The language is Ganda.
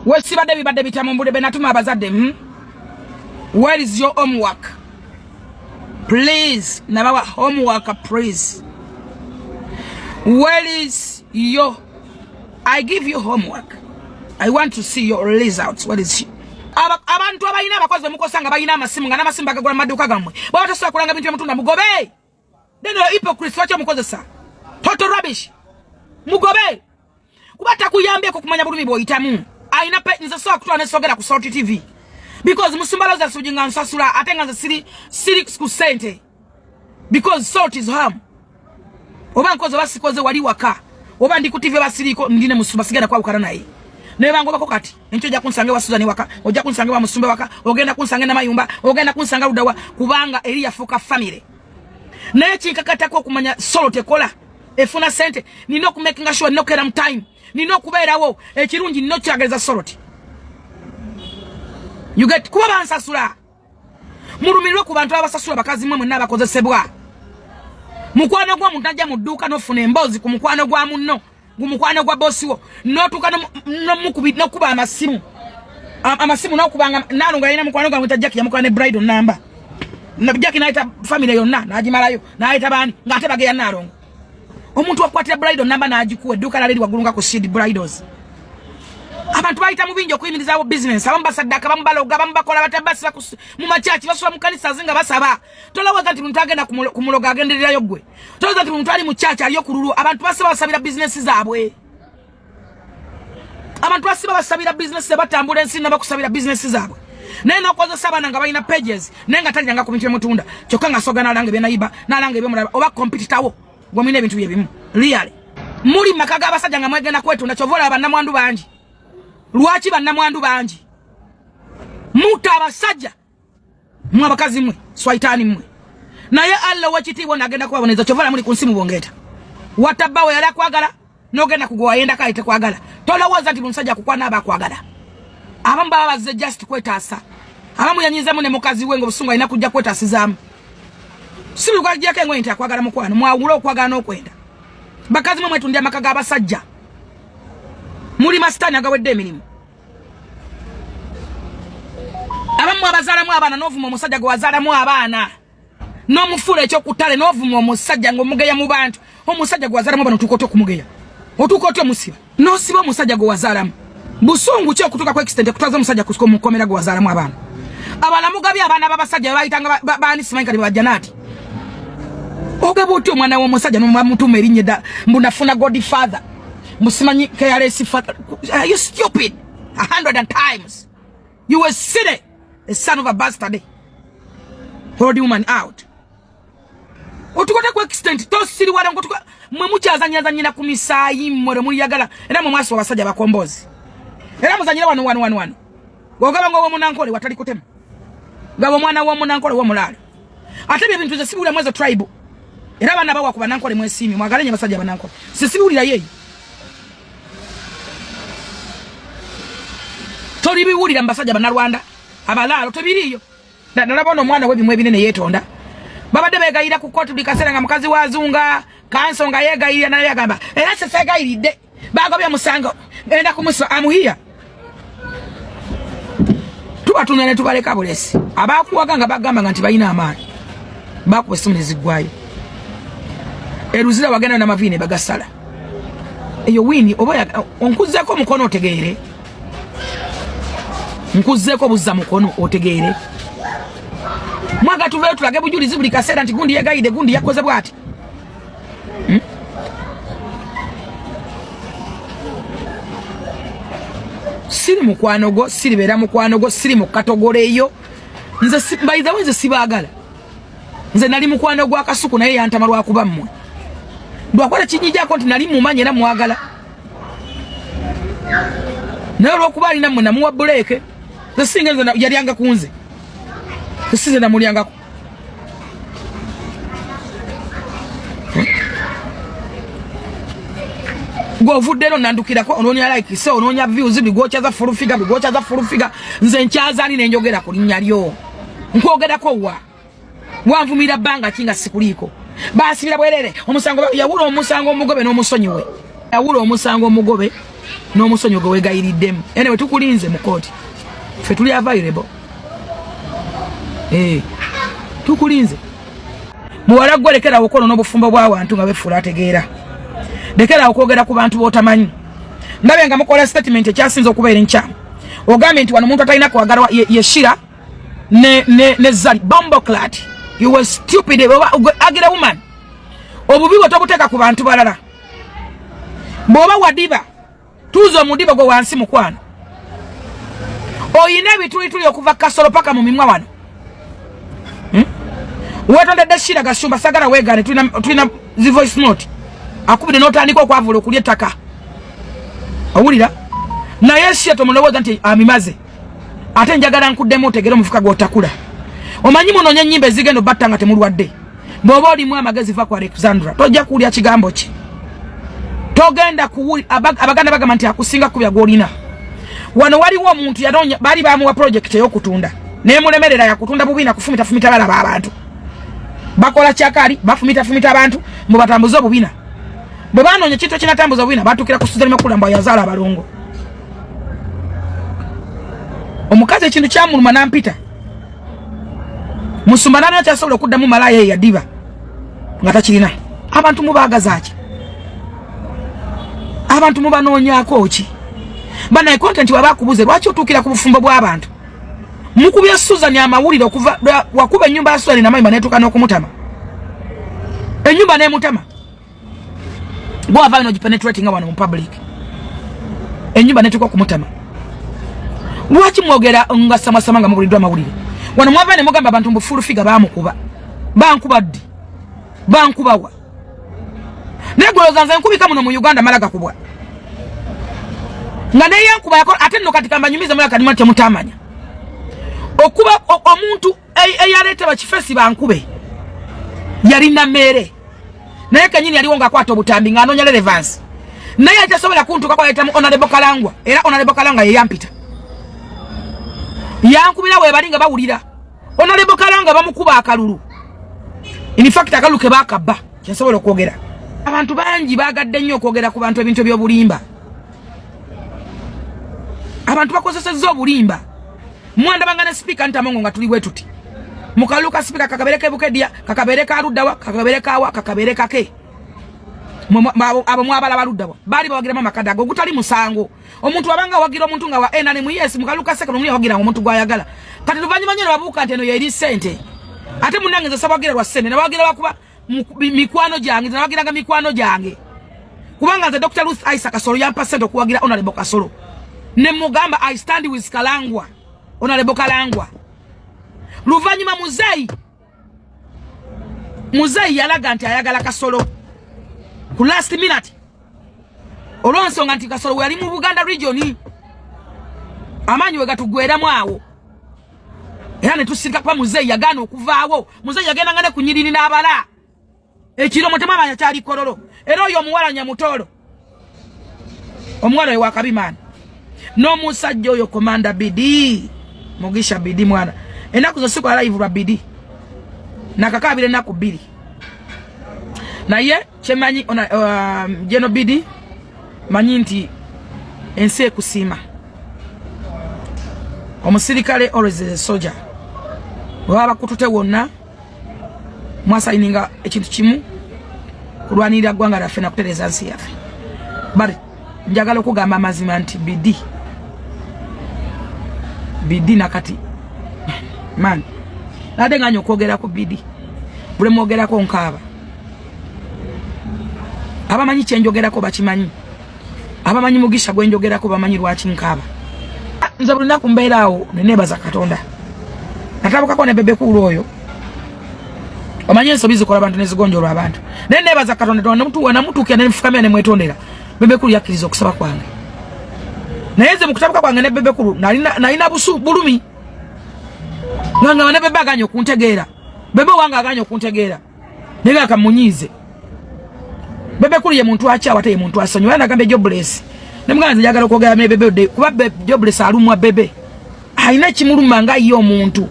Wesibadde bibadde bitamumbule benatuma abazadde. Where is your homework? Please, nabawa homework, please. Where is your... I give you homework. I want to see your results. What is she? Abantu abayina abakozi mukosanga bayina amasimu nga n'amasimu bagagula maduka gamwe. Baba tosobola kulanga bintu by'amutunda mugobe. Neno hypocrite wacho mukozesa. Total rubbish. Mugobe. Kuba takuyambye ko kumanya bulumi bw'oyitamu. Ayina nze sobola kutwala n'esogera ku Salt TV. Because musimbaloza sujinga nsasula ate nga siri ku sente. Because salt is harm. Oba nkoze basikoze wali waka. Oba ndi ku TV basiriko ndine musumba sigenda kwa bukana naye. Neba ngobako kati encho ja kunsange wa Suzani waka oja kunsange wa musumbe waka ogenda kunsange na mayumba ogenda kunsanga ludawa kubanga eri yafuka family nechi kakata ko kumanya solo tekola efuna sente nino ku making sure no kera time nino kubeerawo ekirungi nino kyageza soloti you get kuba bansasula murumirwe ku bantu abasasula bakazi mwe n'abakozesebwa mukwano gwa muntajja mu dduuka nofuna embozi ku mukwano gwa munno gumukwano gwa bosi wo notuka no mukubita no kuba amasimu no kubanga nalunga ina mukwano gwa mutajja yamukwana ne bridal number na Jackie naita family yonna najimalayo naita bani ngate bageya nalongo omuntu akwatira bridal number najikuwe duka laliri wagulunga ku seed bridals abantu baita mubinjo kuyimiriza business abamba sadaka bambaloga bambakola batabasi mu machachi basula mu kanisa zinga basaba tolawaza nti muntu agenda kumuloga agenderera yogwe tolawaza nti muntu ali mu church aliyo kululu abantu basaba basabira business zaabwe abantu basiba basabira business batambula ensi nabakusabira business zaabwe neno koza sabana nga balina pages nenga tajanga ku bintu mutunda kyokka nga soga nalange bye nayiba nalange bye mulaba oba competitor wo gwamine bintu bye bimu really muri makaga abasajja nga mwegenda kwetu ndachovola abannamwandu banji Lwaki bannamwandu banji muta abasajja mwa bakazi mwe swaitani mwe naye Allah wachitibwa nagenda kubaboneza chovala muri kunsimu bongeta watabawe yala kwagala nogenda kugwa yenda kaite kwagala tolowooza nti musajja kukwana abakwagala abamba babaze just kwetasa abamu yanyiza mune mukazi wengo busunga ina kujja kwetasizamu simu kwa jake ngo nti kwagala mukwano mwawulo kwagala nokwenda bakazi mwe tundia makaga abasajja muri mastani agawedde emirimu abamu abazalamu abaana n'ovuma omusajja gwe wazalamu abaana n'omufula ekyokutale n'ovuma omusajja ng'omugeya mu bantu omusajja gwe wazalamu abaana otuuka otya okumugeya otuuka otya omusiba n'osiba omusajja gwe wazalamu busungu ki okutuuka ku extent ekutwaza omusajja kusika omukomera gwe wazalamu abaana abalamu gabi abaana b'abasajja bebayitanga baani simanyi kati bebajjanaati ogaba otya omwana w'omusajja n'omutuma erinnya edda mbunafuna godfather Musimanyi KRS father. Are you stupid? 100 times. You were silly. The son of a bastard. Hold the woman out. Otukote kwa extent. To siri wala ngotuka. Mwe mukyazanyaza nyina kumisayi mmore muri yagala. Era mu maso abasajja bakombozi. Era muzanyira wano. Gogaba ngo womunankole watali kutema. Gabo mwana womunankole womulala. Ate bye bintu ze sibula mwezo tribe. Era bana bawa kuba nankole mwesimi. Mwagalanye basajja banankole. Sisibulira yeyi. Tori biwulira mbasajja banalwanda abalalo tebiriyo nalabona omwana we bimwe binene yetonda babadde begayira ku kotu bikasera nga mukazi wazunga kanso nga yegayira naye agamba era se fegayiridde bagobya musango enda kumusa amuhiya tuba tunene tubaleka bulesi abakuwaga nga bagamba nga nti balina amaanyi bakuba essimu nezigwayo eruzira wagenda na mavine bagasala eyo wini oba onkuzzeko omukono otegeere nkuzeko buzza mukono otegeere mwaga tuve tulage bujulizi buli kaseera nti gundi yegayide gundi yakoze bwati siri mukwanogo siri bera mukwanogo siri mukatogoleyo nze by the way nze sibagala nze nali mukwanogo akasuku naye yantama lwakuba mmwe ndwakola kinyijako nti nali mumanye era mwagala naye olwokuba alina mmwe namuwa buleke Singa nze yalyanga kunze. Size na mulyangako. Gwo vuddero nandukirako ononya like so ononya views bigocha za full figure nze nkyaza ali nenjogera ku linnya lyo. Nkogerako wa. Wanvumira banga kinga sikuliko. Basibira bwerere omusango yawulo omusango omugobe n'omusonyiwe. awulo omusango omugobe n'omusonyo gwe wegayiridemu anyway tukulinze mu kooti ffe tuli available tukulinze muwala gwe lekera okono n'obufumbo bw'abantu nga befuula ategeera lekera okwogera ku bantu b'otamanyi ndabe nga mukola statement ekyasinza okubeera enkyamu ogambye nti wano omuntu atalina kwagalwa yeshira ne zali bomboclat you were stupid agira woman obubi bwe tobuteeka ku bantu balala bw'oba wadiba tuuza omudiba gwe wansi mukwano oyina ebitulituli okuva kasolo paka mu mimwa wano wetondedde shira gasumba sagala weegane tulina zi voice note akubide n'otandika okwavula okulya ettaka owulira naye shira tomulowooza nti amimaze ate njagala nkuddemu otegere omufuka gw'otakula omanyi munoonye ennyimba ezigenda obatta nga temulwadde bw'oba olimu amagezi va ku Alexandra tojja kuwulya kigambo ki togenda kuwulira abaganda bagamba nti akusinga kubya gw'olina wano waliwo omuntu yanoonya baali bamuwa project ey'okutunda neemulemerera yakutunda bubi nakufumita balaba abantu bakola kyakali bafumita abantu mubatambuza obubina bwe banoonya kintu ekinatambuza obubina batukira ku Suzanne Makula mbu yazaala abalongo omukazi ekintu kyamuluma nampita musumba nani akyasobola okuddamu malaya yadiba nga takirina abantu mubaagazaaki abantu mubanoonyaako ki banaye content wabakubuze lwaki otuukira ku bufumbo bw'abantu mukubya Suzanne amawulire okuva wakuba ennyumba ya Suzanne namayima netuuka n'okumutama ennyumba n'emutama gwava ino gipenetrating wano mu public ennyumba netuuka okumutama lwaki mwogera nga samasama nga mubuliddwa amawulire wano mwava ne mugamba abantu mbufulu figa bamukuba bankuba ddi bankubawa negoloza nze nkubika muno mu Uganda malaga kubwa nga naye yankuba yako ate nno kati kambanyumize mulaka kanimwa temutamanya okuba omuntu eyaleta bakifesi bankube yalina mere naye kanyini yaliwo nga akwata obutambi nga anoonya relevance naye atasobola kuntuka kwa yetamu Honorable Kalangwa era Honorable Kalangwa ye yampita yankubira we balinga bawulira Honorable Kalangwa bamukuba akalulu in fact akalulu ke bakabba kyasobola okwogera abantu bangi bagadde nnyo okwogera ku bantu ebintu by'obulimba abantu bakozesezza obulimba mwanda bangana speaker ntamongo nga tuli bwetuti mukaluka speaker kakabereka ebukedia kakabereka aluddawa kakabereka awa kakabereka ke abo mwabala baluddawa bali bawagira mama kadago gutali musango omuntu wabanga wagira omuntu nga wa enane mu yes mukaluka seka nomuli wagira omuntu gwayagala kati luvanyi manyero babuka nteno yeri sente ate munange sabagira lwa sente na wagira bakuba mikwano jange na wagira ga mikwano jange kubanga nze Dr. Ruth Isaac Kasolo yampa sente okuwagira Honorable Kasolo ne mugamba I stand with Kalangwa Honorable Kalangwa luvanyuma muzeyi yalaga nti ayagala Kasolo ku last minute olw'ensonga nti Kasolo yali mu Buganda region amanyi we gatugweramu awo era ne tusirika kuba muzeyi yagaana okuvaawo muzeyi yagenda ngane ku Nyiriri n'abala ekiro mutemabanya kyali Kololo era oyo omuwala Nyamutolo omuwala we wakabimana n'omusajja oyo Komanda Bidi Mugisha Bidi mwana enaku zosiku live lwa Bidi nakakabire naku 2 naye kyemanyi Jeno Bidi manyi nti ensi ekusiima omusirikale always a soldier waba kutute wonna mwasayininga ekintu kimu kulwanirira ggwanga lyaffe nakutereza nsi yaffe bali njagala okugamba amazima nti Bidi nakati man nade nganya okwogera ku Bidi bule mwogerako nkaaba abamanyi kyenjogerako bakimanyi abamanyi Mugisha gwenjogerako bamanyi lwaki nkaaba nze buli naku mbeeraawo neneebaza Katonda natabukako ne bebe kuulu oyo omanyi ensobi zikola abantu nezigonjolwa abantu naye neebaza Katonda namutuukira nemufukamira nemwetondera bebe kuulu yakkiriza okusaba kwange naye nze mu kutabuka kwange ne bebe kuulu nalina bulumi nganga ne bebe aganya okuntegeera bebe wange aganya okuntegeera naye akamunyiize bebe kuulu ye muntu akyawa ate ye muntu asonyiwa era nagambe Jobless nemugamba njagala okwogera ne bebe kuba Jobless alumwa bebe alina ekimuluma nga ye omuntu